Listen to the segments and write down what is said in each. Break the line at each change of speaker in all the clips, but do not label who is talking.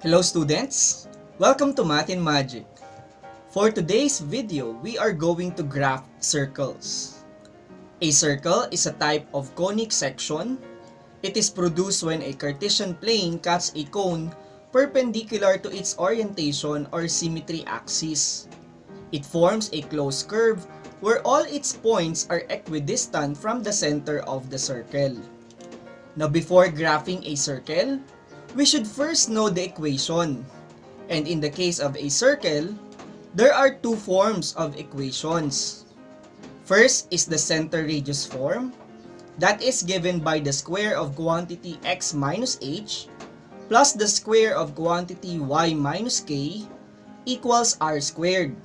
Hello students! Welcome to Math&Magic. For today's video, we are going to graph circles. A circle is a type of conic section. It is produced when a Cartesian plane cuts a cone perpendicular to its orientation or symmetry axis. It forms a closed curve where all its points are equidistant from the center of the circle. Now before graphing a circle, we should first know the equation. And in the case of a circle, there are two forms of equations. First is the center radius form. That is given by the square of quantity x minus h plus the square of quantity y minus k equals r squared,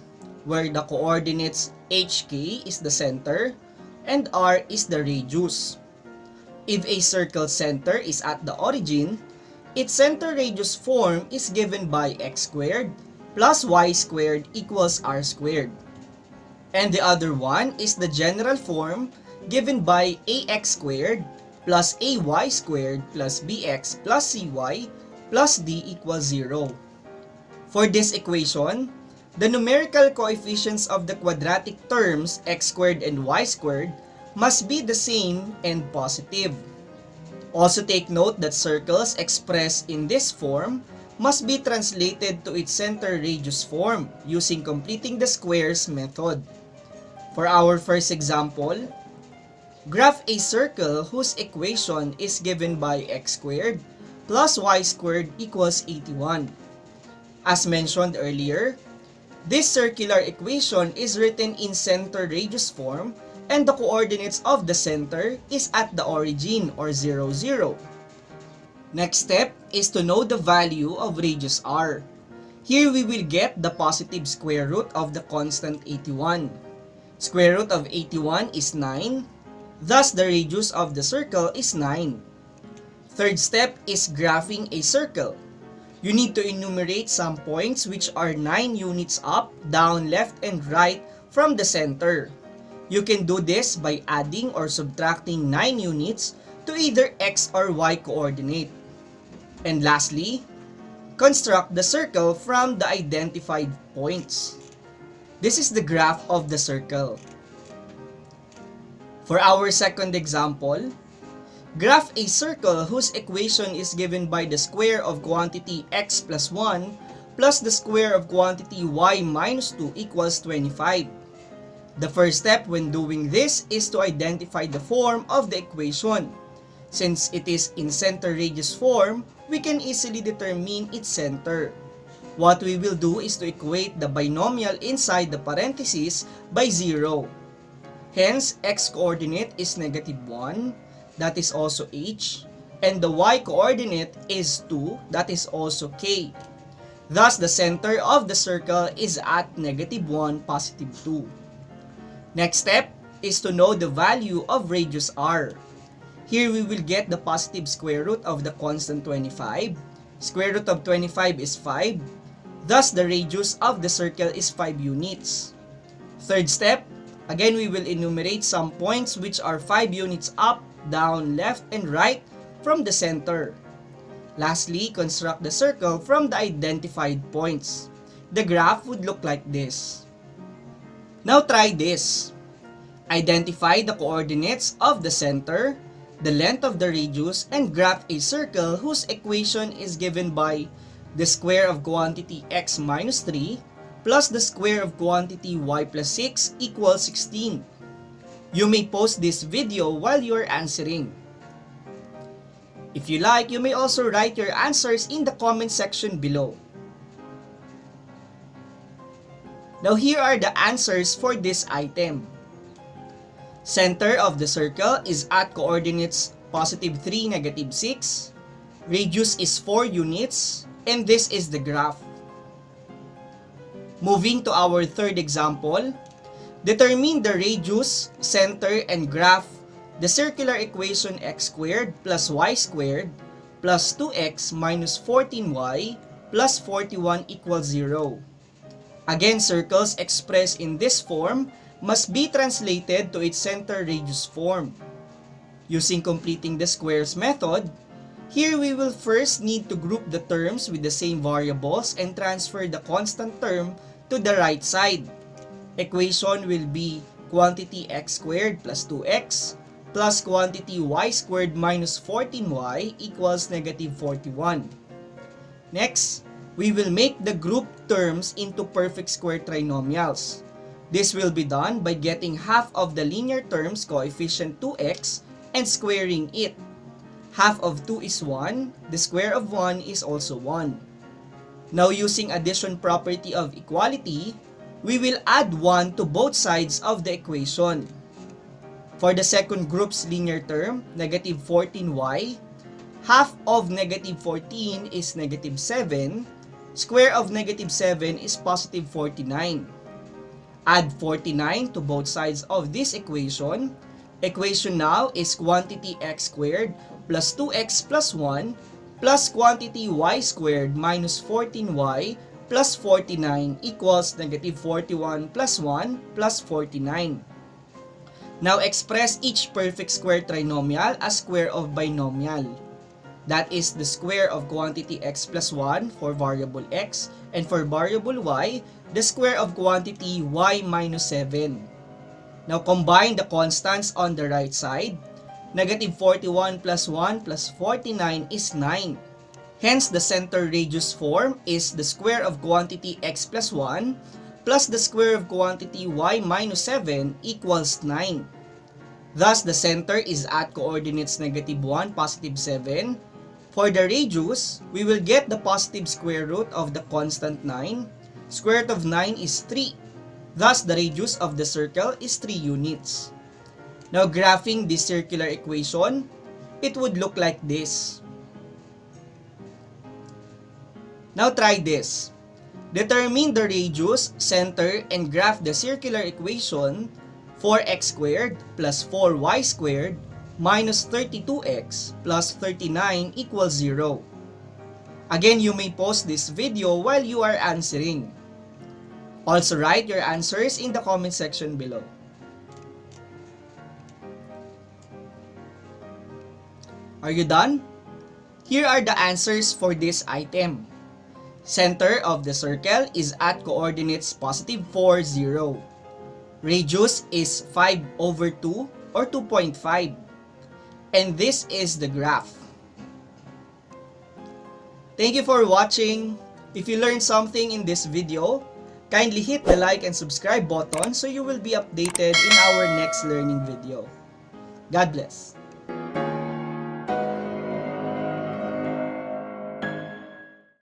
where the coordinates hk is the center and r is the radius. If a circle center is at the origin, its center radius form is given by x squared plus y squared equals r squared. And the other one is the general form given by ax squared plus ay squared plus bx plus cy plus d equals 0. For this equation, the numerical coefficients of the quadratic terms x squared and y squared must be the same and positive. Also take note that circles expressed in this form must be translated to its center radius form using completing the squares method. For our first example, graph a circle whose equation is given by x squared plus y squared equals 81. As mentioned earlier, this circular equation is written in center radius form and the coordinates of the center is at the origin or 0, 0. Next step is to know the value of radius r. Here we will get the positive square root of the constant 81. Square root of 81 is 9, thus the radius of the circle is 9. Third step is graphing a circle. You need to enumerate some points which are 9 units up, down, left, and right from the center. You can do this by adding or subtracting 9 units to either x or y coordinate. And lastly, construct the circle from the identified points. This is the graph of the circle. For our second example, graph a circle whose equation is given by the square of quantity x plus 1 plus the square of quantity y minus 2 equals 25. The first step when doing this is to identify the form of the equation. Since it is in center radius form, we can easily determine its center. What we will do is to equate the binomial inside the parentheses by 0. Hence, x coordinate is negative 1, that is also h, and the y coordinate is 2, that is also k. Thus, the center of the circle is at negative 1, positive 2. Next step is to know the value of radius r. Here we will get the positive square root of the constant 25. Square root of 25 is 5. Thus, the radius of the circle is 5 units. Third step, again we will enumerate some points which are 5 units up, down, left, and right from the center. Lastly, construct the circle from the identified points. The graph would look like this. Now try this. Identify the coordinates of the center, the length of the radius, and graph a circle whose equation is given by the square of quantity x minus 3 plus the square of quantity y plus 6 equals 16. You may pause this video while you are answering. If you like, you may also write your answers in the comment section below. Now here are the answers for this item. Center of the circle is at coordinates positive 3, negative 6. Radius is 4 units, and this is the graph. Moving to our third example, determine the radius, center, and graph the circular equation x squared plus y squared plus 2x minus 14y plus 41 equals 0. Again, circles expressed in this form must be translated to its center radius form. Using completing the squares method, Here we will first need to group the terms with the same variables and transfer the constant term to the right side. Equation will be quantity x squared plus 2x plus quantity y squared minus 14y equals negative 41. Next, we will make the grouped terms into perfect square trinomials. This will be done by getting half of the linear term's coefficient 2x and squaring it. Half of 2 is 1, the square of 1 is also 1. Now using addition property of equality, we will add 1 to both sides of the equation. For the second group's linear term, negative 14y, half of negative 14 is negative 7, square of negative 7 is positive 49. Add 49 to both sides of this equation. Equation now is quantity x squared plus 2x plus 1 plus quantity y squared minus 14y plus 49 equals negative 41 plus 1 plus 49. Now express each perfect square trinomial as square of binomial. That is the square of quantity x plus 1 for variable x, and for variable y, the square of quantity y minus 7. Now combine the constants on the right side. Negative 41 plus 1 plus 49 is 9. Hence, the center radius form is the square of quantity x plus 1 plus the square of quantity y minus 7 equals 9. Thus, the center is at coordinates negative 1, positive 7. For the radius, we will get the positive square root of the constant 9. Square root of 9 is 3. Thus, the radius of the circle is 3 units. Now, graphing this circular equation, it would look like this. Now, try this. Determine the radius, center, and graph the circular equation 4x squared plus 4y squared minus 32x plus 39 equals 0. Again, you may pause this video while you are answering. Also write your answers in the comment section below. Are you done? Here are the answers for this item. Center of the circle is at coordinates positive 4, 0. Radius is 5 over 2 or 2.5. And this is the graph. Thank you for watching. If you learned something in this video, kindly hit the like and subscribe button so you will be updated in our next learning video. God bless.